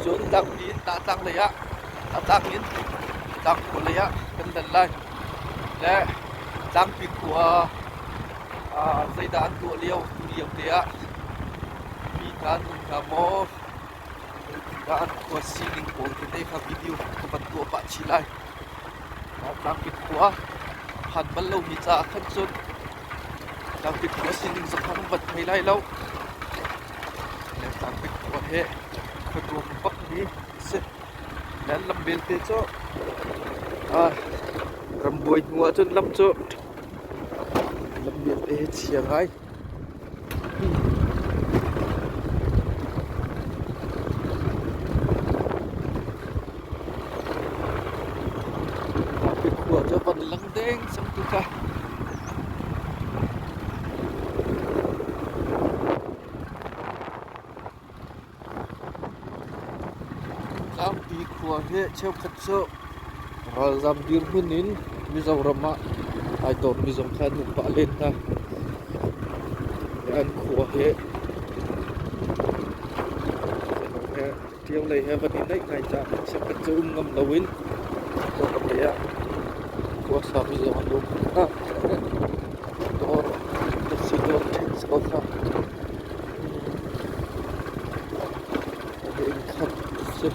chốn Tlangpi Tahtlang leiah Tahtlang in Tlang khua leiah kan dan lai le Tlangpi khua dây đàn tua liêu liêu leiah mi kan kamo kan khua siling pol kita ka video ka ban tua pa chi lai Tlangpi khua han ban lo mi cha khan chun Tlangpi khua siling sa khan bat thai lai lo le Tlangpi khua he khua pak ni se dan lambel te cho ramboi ngua chun lam cho lambel te chiang ai Tlangpi khua cho ban lang deng sang tu ka Tlangpi khua he cheu khat cho zam dir hunin Mizorama ai ton Mizom khan nu pa len ta an khua he tiang lei he vani nai ngai cha se ka chu ngam lawin to ka ya khua sa Mizom lu to the signal things of the cut se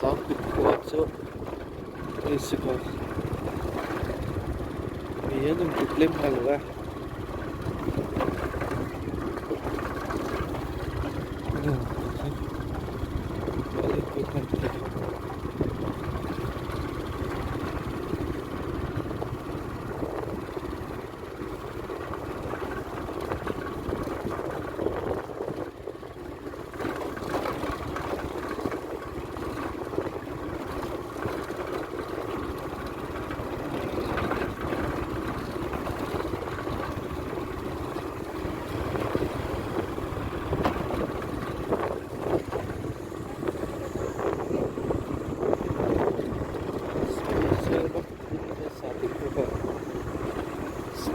Tlangpi khua cho isipa mi anum problem halwa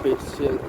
special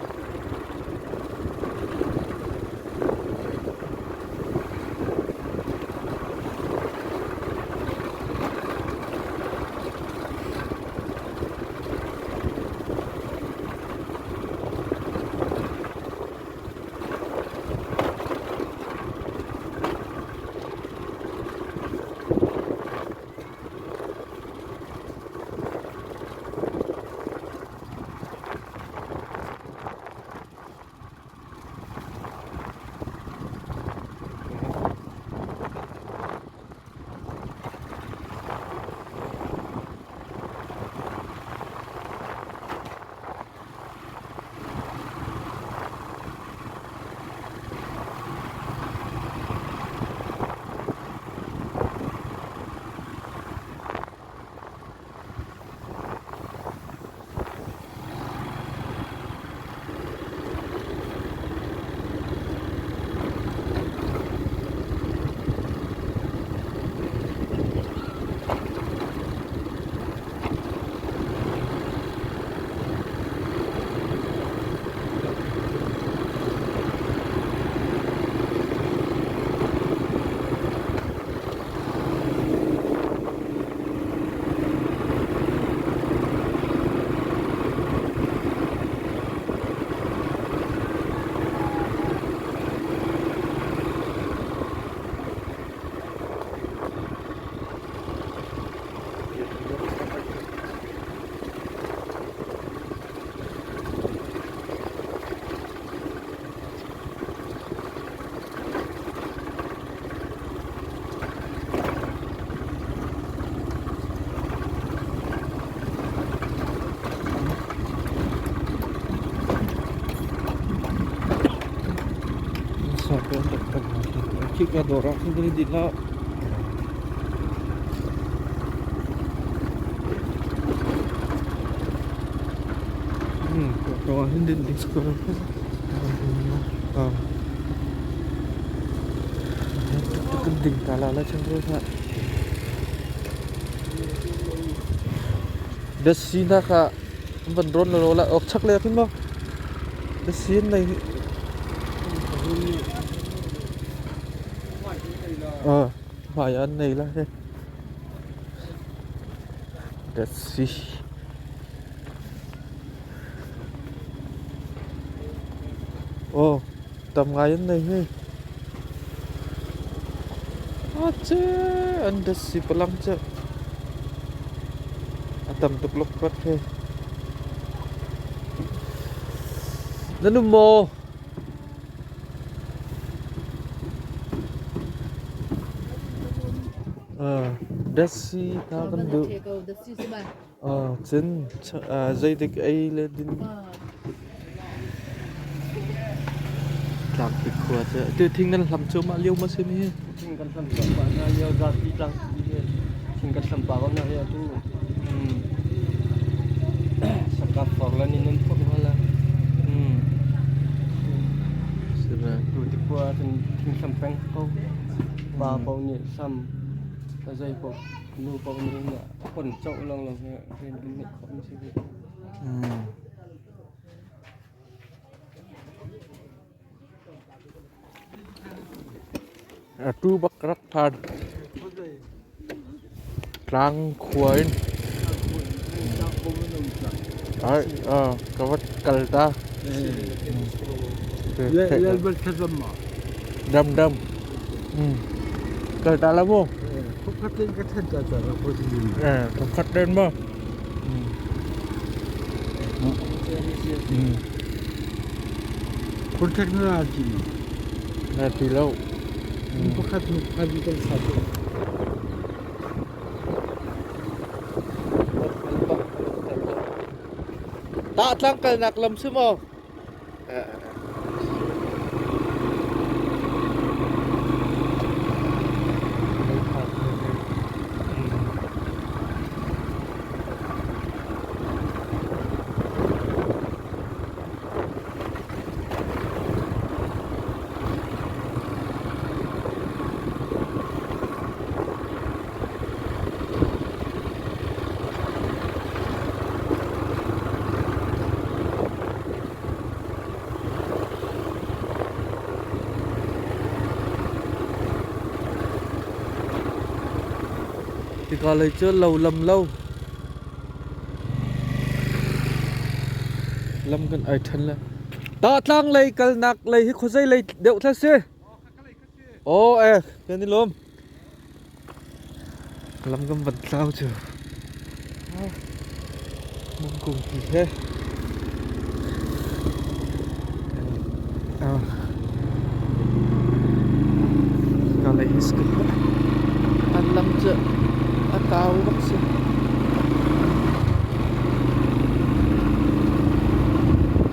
Kika dora hindi dila. Dora hindi din sa ko. Gending kalala cendro sa. Desina ka bandron lola ok chak le pin mo. Desin này phải ăn này là thế. That's it. Tầm ngày ăn này he. Ache, ăn that's it pelang che. Tầm tục lục quát he. Nanum mo. Desi ta kan du. Chen dây dik ai lên din. Làm việc khua chứ. Từ thinh nên làm chỗ mà liêu mà xem he. Thinh kan sam pa na liêu ra ti tlang he. Thinh kan sam pa na he tu. Sakap phok la ni nun phok la. Rồi thì qua thình sam peng câu ba bao nhiêu sam cái dây bộ nu bao nhiêu là quần trâu lòng lòng cái cái này không gì tu bak rak phan rang khuain ai kavat kalta Lel bel kazamma đâm kalta la mo Pagkating katanta tara po din. Không khát lên mà. Contact na natin. Nati lâu. Pagkat magkabitan sa atin. Tahtlang kal naklam sumo. Thì gọi là chưa lầu lầm lâu lâm gần ai thân là Tahtlang lấy cái nạc lấy hết khối dây lấy đậu theo xe cái này lôm lâm gần vật sao chưa mong cùng gì thế gọi là hết sức ăn lâm chưa tao bác sĩ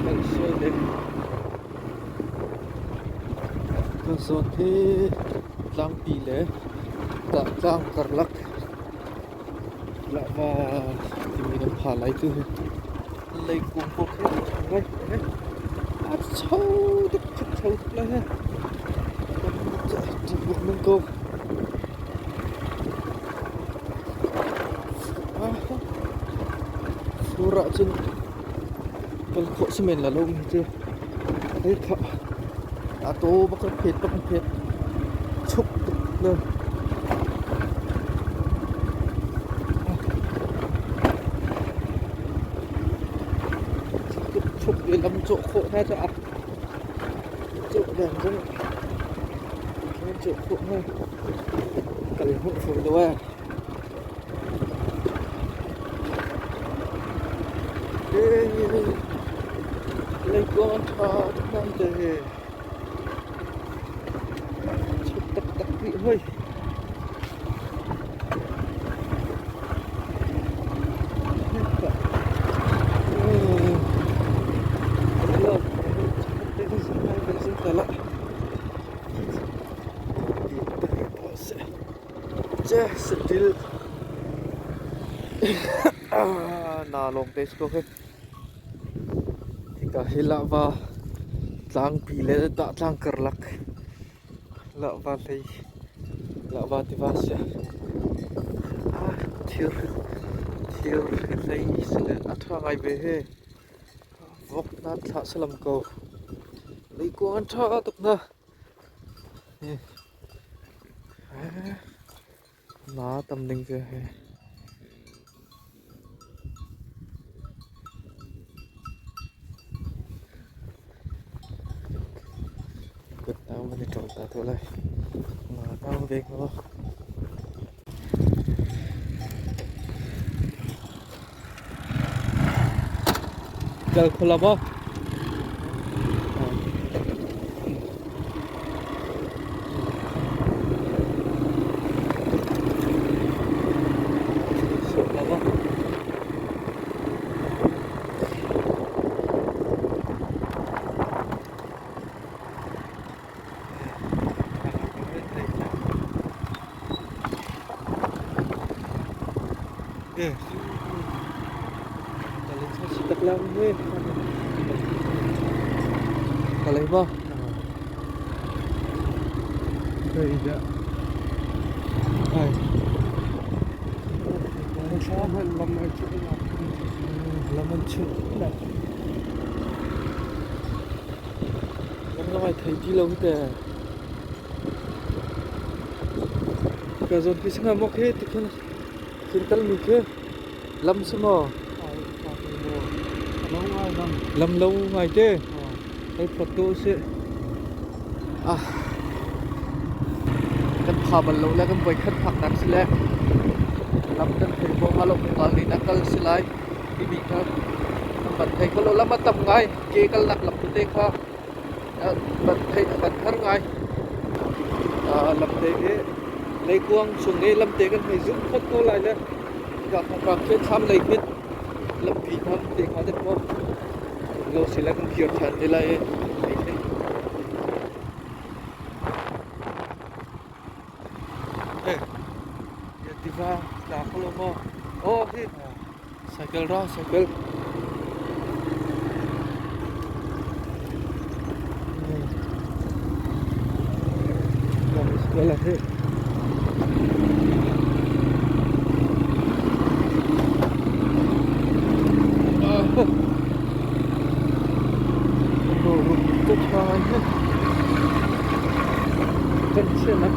anh chơi đấy cơ sở thế Tlangpi lẽ Tahtlang karlak lại và thì mình phá lại từ lấy cùng bộ cái đấy sâu được thật sâu lại ha chỉ buộc mình câu Surat jen kalau kok semen lah long je, ini kak atau bakal pet cuk le, cuk di dalam cuk kok saja cuk dan jen, cuk kok ni kali hut full dua. Lấy con thọ năm từ tắc bị hơi चे still na long test ko he tika hilawa Tlangpi le Tahtlang kerlak lawa lei lawa tivasya thir thir lei sele athangai be he vok na tha salam ko lei ko an tha tuk na na tam ding je he good now mình trồng ta thôi lại mà tao về nó giờ không làm không làm không Tahtlang ni. Kalay ba? Tidak. Ay. Masalah lama juga. Laman chuk. Lam ngai thai ti lo te. Ka zon pi singa mo khe tikhan. Kintal mi khe. Lam sumo. Lam lâu ngày chứ cái photo sẽ cái phà bẩn lâu là cái bãi khát phạc nát xí lẹ làm cái thầy cô alo còn đi nát cái xí lái đi bị khát bẩn thầy cô lâu lắm mà tầm ngay kê cái nát lập tê kha bẩn thầy bẩn khát ngay lập tê cái lấy quang xuống đây làm tê cái thầy giúp photo lại nè gặp gặp cái tham lấy biết làm gì tham tê khá đẹp quá lâu xí lẹ cũng kiệt chán thế lại Tiba dah kalau mau, oh hit, cycle dah cycle. Bagus lah hit. Oh, tu cahaya. Kencang lah.